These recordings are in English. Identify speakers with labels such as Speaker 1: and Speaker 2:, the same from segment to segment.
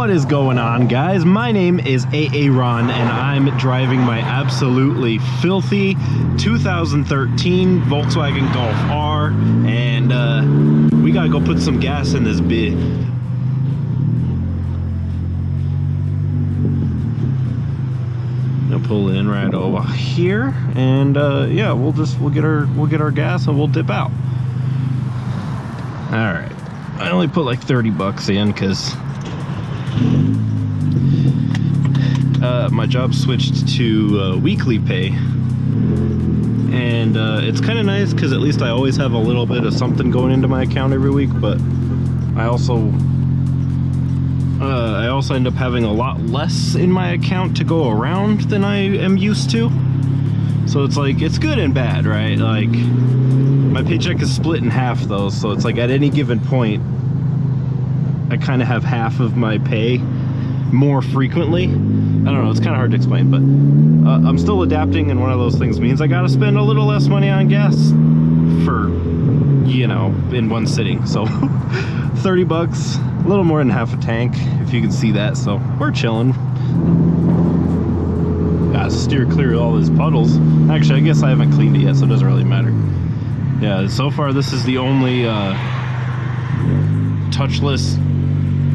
Speaker 1: What is going on, guys? My name is Aaron, and I'm driving my absolutely filthy 2013 Volkswagen Golf R, and we gotta go put some gas in this bit. Gonna pull in right over here, and yeah, we'll get our gas and we'll dip out. All right. I only put like 30 bucks in because my job switched to weekly pay, and it's kind of nice because at least I always have a little bit of something going into my account every week, but I also end up having a lot less in my account to go around than I am used to. So it's like, it's good and bad, right? Like, my paycheck is split in half though, so it's like at any given point I kind of have half of my pay more frequently. I don't know, it's kind of hard to explain, but I'm still adapting, and one of those things means I gotta spend a little less money on gas for, you know, in one sitting. So 30 bucks, a little more than half a tank, if you can see that, so we're chilling. Gotta steer clear of all these puddles. Actually, I guess I haven't cleaned it yet, so it doesn't really matter. Yeah, so far this is the only touchless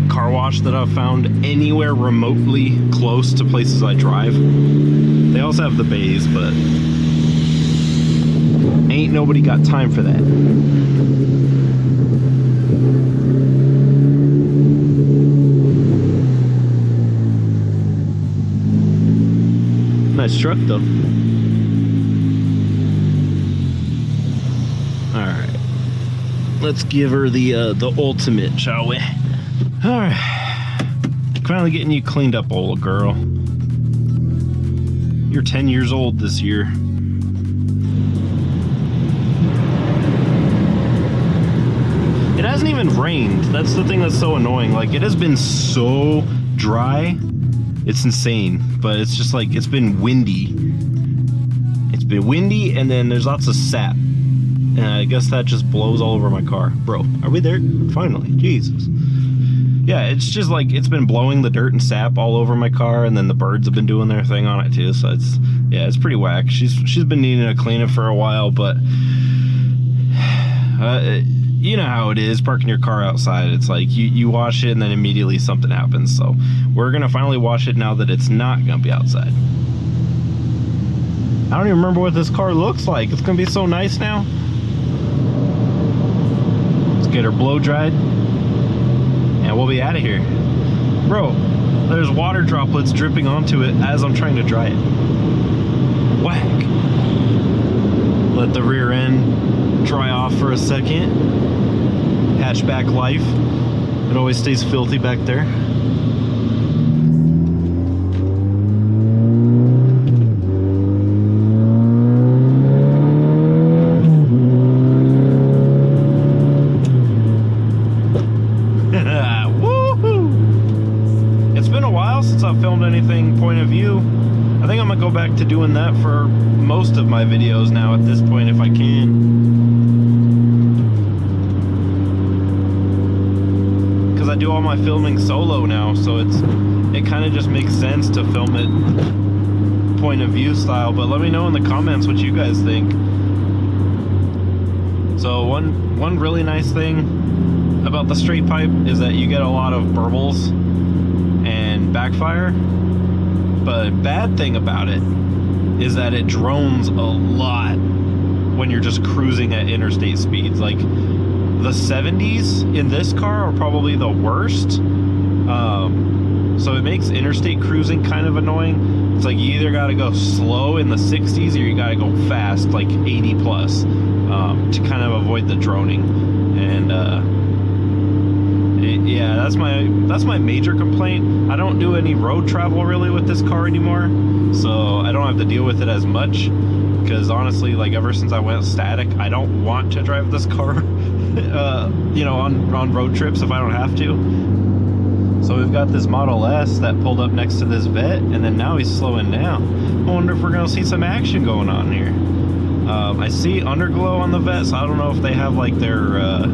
Speaker 1: car wash that I've found anywhere remotely close to places I drive. They also have the bays, but ain't nobody got time for that. Nice truck though. Alright. Let's give her the ultimate, shall we? Alright. Finally getting you cleaned up, old girl. You're 10 years old this year. It hasn't even rained. That's the thing that's so annoying. Like, it has been so dry. It's insane. But it's just like, it's been windy. It's been windy, and then there's lots of sap. And I guess that just blows all over my car. Bro, are we there? Finally, Jesus. Yeah, it's just like, it's been blowing the dirt and sap all over my car, and then the birds have been doing their thing on it too, so it's, yeah, it's pretty whack. She's been needing to clean it for a while, but you know how it is, parking your car outside. It's like, you wash it and then immediately something happens, so we're gonna finally wash it now that it's not gonna be outside. I don't even remember what this car looks like. It's gonna be so nice now. Let's get her blow dried, and we'll be out of here. Bro, there's water droplets dripping onto it as I'm trying to dry it. Whack. Let the rear end dry off for a second. Hatchback life. It always stays filthy back there. Anything point of view. I think I'm gonna go back to doing that for most of my videos now at this point, if I can, because I do all my filming solo now, so it kind of just makes sense to film it point of view style. But let me know in the comments what you guys think. So one really nice thing about the straight pipe is that you get a lot of burbles and backfire. But bad thing about it is that it drones a lot when you're just cruising at interstate speeds. Like, the 70s in this car are probably the worst. So it makes interstate cruising kind of annoying. It's like, you either gotta go slow in the 60s or you gotta go fast, like 80 plus, to kind of avoid the droning. And yeah, that's my major complaint. I don't do any road travel really with this car anymore, so I don't have to deal with it as much, because honestly, like, ever since I went static, I don't want to drive this car you know, on road trips if I don't have to. So we've got this Model S that pulled up next to this vet, and then now he's slowing down. I wonder if we're gonna see some action going on here. I see underglow on the vet, so I don't know if they have like their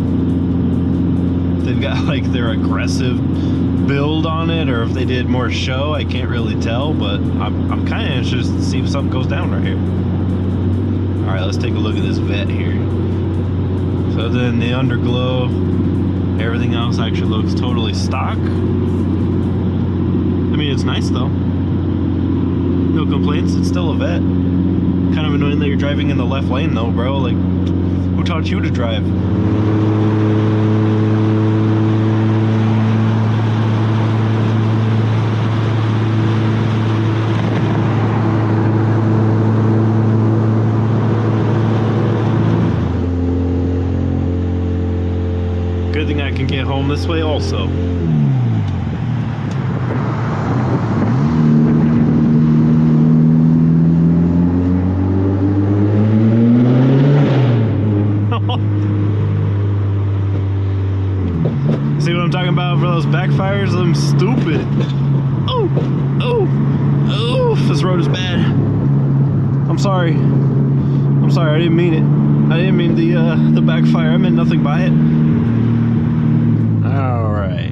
Speaker 1: they've got like their aggressive build on it or if they did more show. I can't really tell, but I'm kind of interested to see if something goes down right here. All right, let's take a look at this vet here. So then the underglow, everything else actually looks totally stock. I mean, it's nice though. No complaints. It's still a vet. Kind of annoying that you're driving in the left lane though, bro. Like, who taught you to drive? Good thing I can get home this way also. See what I'm talking about for those backfires? I'm stupid. Oh, oh, oh, this road is bad. I'm sorry. I'm sorry, I didn't mean it. I didn't mean the backfire. I meant nothing by it. All right.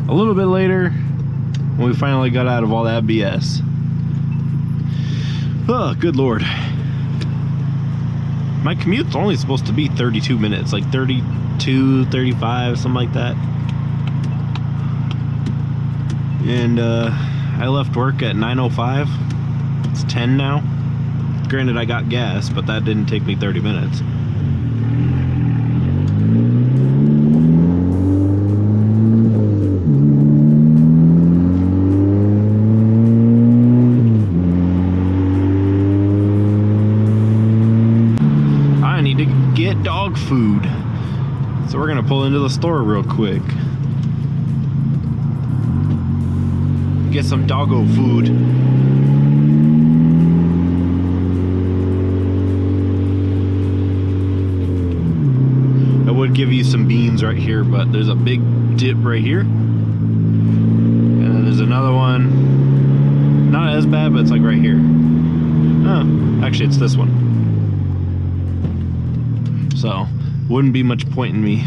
Speaker 1: A little bit later, when we finally got out of all that BS. Oh, good Lord. My commute's only supposed to be 32 minutes, like 32, 35, something like that. And I left work at 9:05. It's 10 now. Granted, I got gas, but that didn't take me 30 minutes. Get dog food, so we're gonna pull into the store real quick, get some doggo food. I would give you some beans right here, but there's a big dip right here, and then there's another one, not as bad, but it's like right here. Oh, actually it's this one. So, wouldn't be much point in me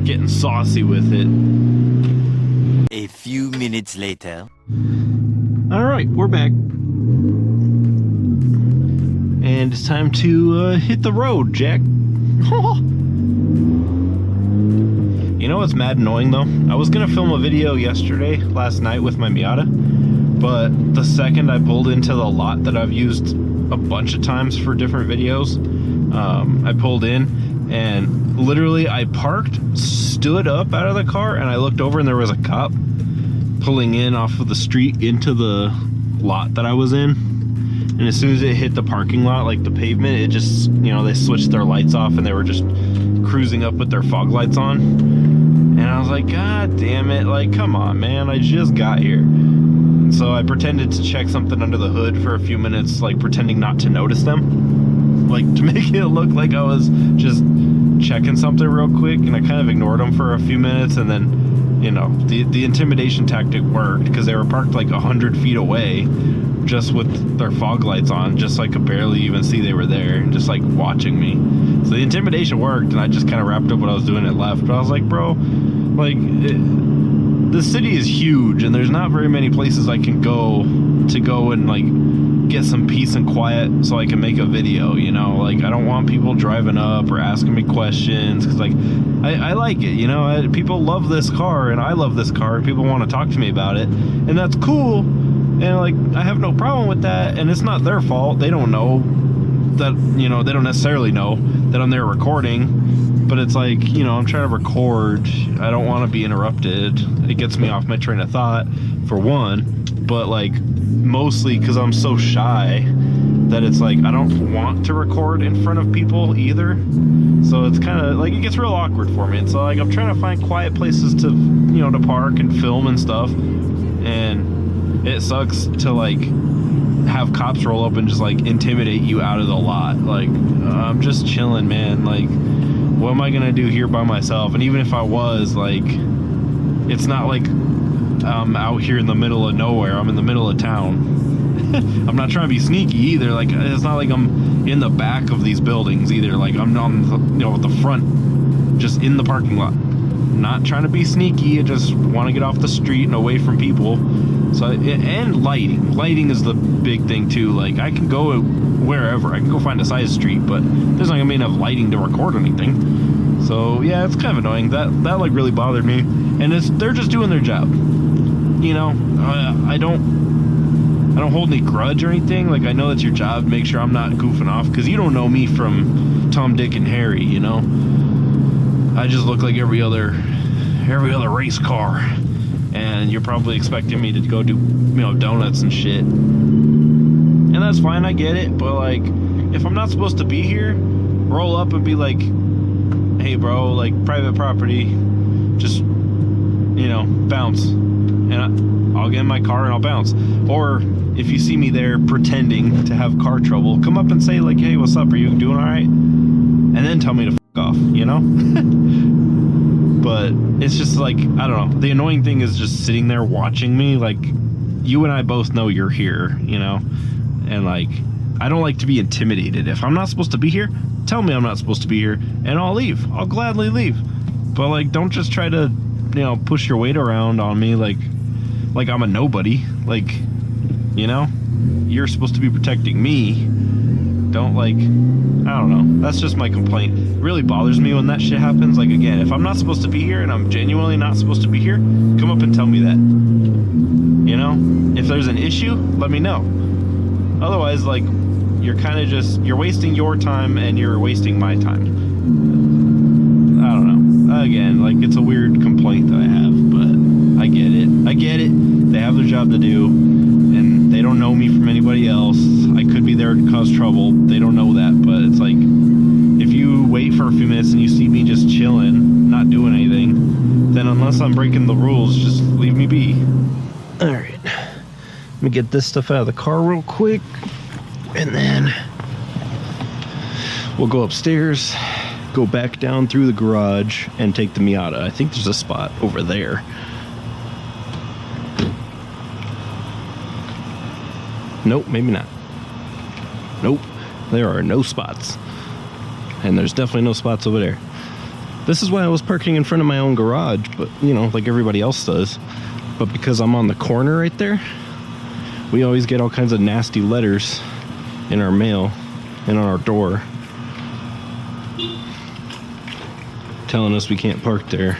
Speaker 1: getting saucy with it.
Speaker 2: A few minutes later.
Speaker 1: Alright, we're back. And it's time to hit the road, Jack. You know what's mad annoying though? I was gonna film a video last night with my Miata, but the second I pulled into the lot that I've used a bunch of times for different videos, I pulled in and literally I parked, stood up out of the car, and I looked over and there was a cop pulling in off of the street into the lot that I was in. And as soon as it hit the parking lot, like the pavement, it just, you know, they switched their lights off and they were just cruising up with their fog lights on. And I was like, God damn it, like, come on, man, I just got here. So I pretended to check something under the hood for a few minutes, like pretending not to notice them, like to make it look like I was just checking something real quick, and I kind of ignored them for a few minutes, and then, you know, the intimidation tactic worked because they were parked like 100 feet away just with their fog lights on, just so I could barely even see they were there, and just like watching me. So the intimidation worked, and I just kind of wrapped up what I was doing and left. But I was like, bro, like, the city is huge and there's not very many places I can go and like get some peace and quiet so I can make a video, you know? Like, I don't want people driving up or asking me questions, because like I like it, you know? People love this car and I love this car and people want to talk to me about it, and that's cool, and like I have no problem with that, and it's not their fault. They don't know that, you know, they don't necessarily know that I'm there recording. But it's like, you know, I'm trying to record. I don't want to be interrupted. It gets me off my train of thought, for one. But like, mostly because I'm so shy that it's like, I don't want to record in front of people either. So it's kind of like, it gets real awkward for me. And so like, I'm trying to find quiet places to, you know, to park and film and stuff. And it sucks to like have cops roll up and just like intimidate you out of the lot. Like, I'm just chilling, man. Like, what am I gonna do here by myself? And even if I was, like, it's not like I'm out here in the middle of nowhere. I'm in the middle of town. I'm not trying to be sneaky either. Like, it's not like I'm in the back of these buildings either. Like, I'm on the, you know, the front, just in the parking lot. not trying to be sneaky. I just want to get off the street and away from people. So, and lighting is the big thing too. Like, I can go wherever, I can go find a side street, but there's not gonna be enough lighting to record anything. So yeah, it's kind of annoying. That like really bothered me. And they're just doing their job, you know. I don't hold any grudge or anything. Like, I know it's your job to make sure I'm not goofing off, because you don't know me from Tom, Dick, and Harry, you know. I just look like every other race car, and you're probably expecting me to go do, you know, donuts and shit. And that's fine, I get it, but like, if I'm not supposed to be here, roll up and be like, hey bro, like, private property, just, you know, bounce. And I'll get in my car and I'll bounce. Or if you see me there pretending to have car trouble, come up and say like, hey, what's up, are you doing all right? And then tell me to f off, you know? But it's just like, I don't know, the annoying thing is just sitting there watching me. Like, you and I both know you're here, you know? And like, I don't like to be intimidated. If I'm not supposed to be here, tell me I'm not supposed to be here, and I'll leave. I'll gladly leave. But like, don't just try to, you know, push your weight around on me like I'm a nobody. Like, you know, you're supposed to be protecting me. Don't, like, I don't know. That's just my complaint. It really bothers me when that shit happens. Like, again, if I'm not supposed to be here and I'm genuinely not supposed to be here, come up and tell me that. You know, if there's an issue, let me know. Otherwise, like, you're kind of just, you're wasting your time and you're wasting my time. I don't know. Again, like, it's a weird complaint that I have, but I get it. I get it. They have their job to do, and they don't know me from anybody else. I could be there to cause trouble. They don't know that, but it's like, if you wait for a few minutes and you see me just chilling, not doing anything, then unless I'm breaking the rules, just leave me be. All right. Let me get this stuff out of the car real quick, and then we'll go upstairs, go back down through the garage, and take the Miata. I think there's a spot over there. Nope, maybe not. Nope, there are no spots. And there's definitely no spots over there. This is why I was parking in front of my own garage, but, you know, like everybody else does. But because I'm on the corner right there, we always get all kinds of nasty letters in our mail and on our door telling us we can't park there,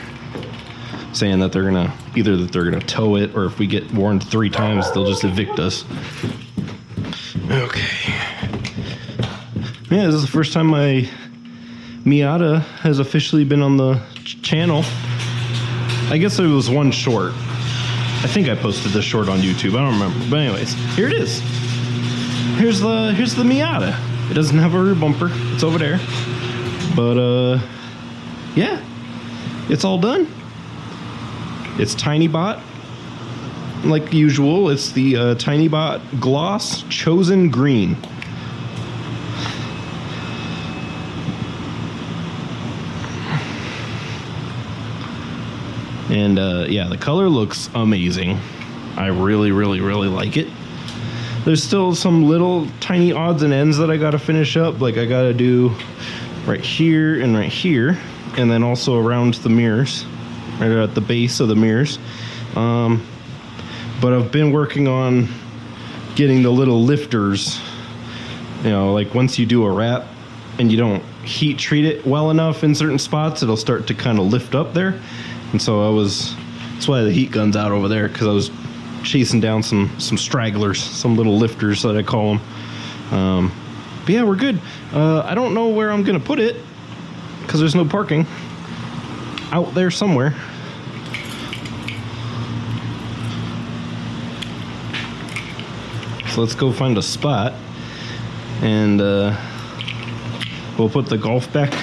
Speaker 1: saying that they're gonna tow it, or if we get warned 3 times, they'll just evict us. Okay. Yeah, this is the first time my Miata has officially been on the channel. I guess it was one short. I think I posted this short on YouTube. I don't remember. But anyways, here it is. Here's the Miata. It doesn't have a rear bumper. It's over there. But yeah, it's all done. It's TinyBot, like usual. It's the TinyBot Gloss Chosen Green. And yeah, the color looks amazing. I really, really, really like it. There's still some little tiny odds and ends that I gotta finish up. Like, I gotta do right here and right here, and then also around the mirrors, right at the base of the mirrors. But I've been working on getting the little lifters. You know, like once you do a wrap and you don't heat treat it well enough in certain spots, it'll start to kind of lift up there. And so that's why the heat gun's out over there, because I was chasing down some stragglers, some little lifters that I call them. But yeah, we're good. I don't know where I'm gonna put it, because there's no parking. Out there somewhere. So let's go find a spot, and we'll put the Golf back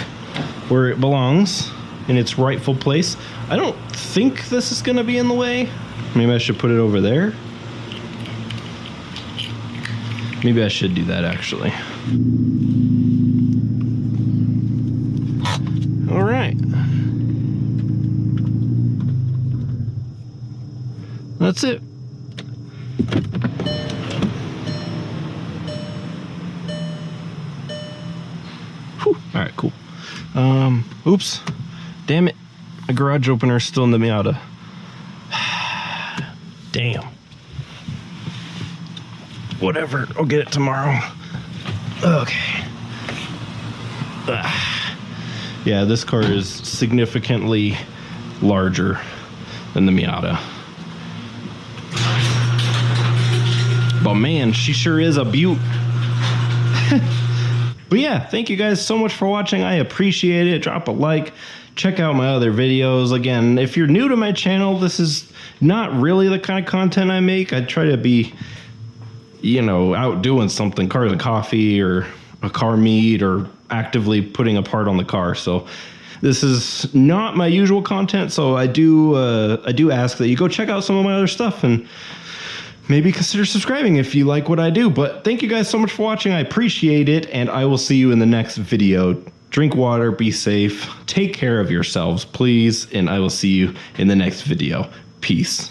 Speaker 1: where it belongs, in its rightful place. I don't think this is gonna be in the way. Maybe I should put it over there. Maybe I should do that, actually. All right. That's it. Whew. All right, cool. Oops. Damn it. My garage opener is still in the Miata. Damn. Whatever, I'll get it tomorrow. Okay. Yeah, this car is significantly larger than the Miata. But man, she sure is a beaut. But yeah, thank you guys so much for watching. I appreciate it. Drop a like. Check out my other videos. Again, if you're new to my channel, this is not really the kind of content I make. I try to be, you know, out doing something, cars and coffee or a car meet or actively putting a part on the car. So this is not my usual content. So I do ask that you go check out some of my other stuff and maybe consider subscribing if you like what I do. But thank you guys so much for watching. I appreciate it, and I will see you in the next video. Drink water, be safe, take care of yourselves, please, and I will see you in the next video. Peace.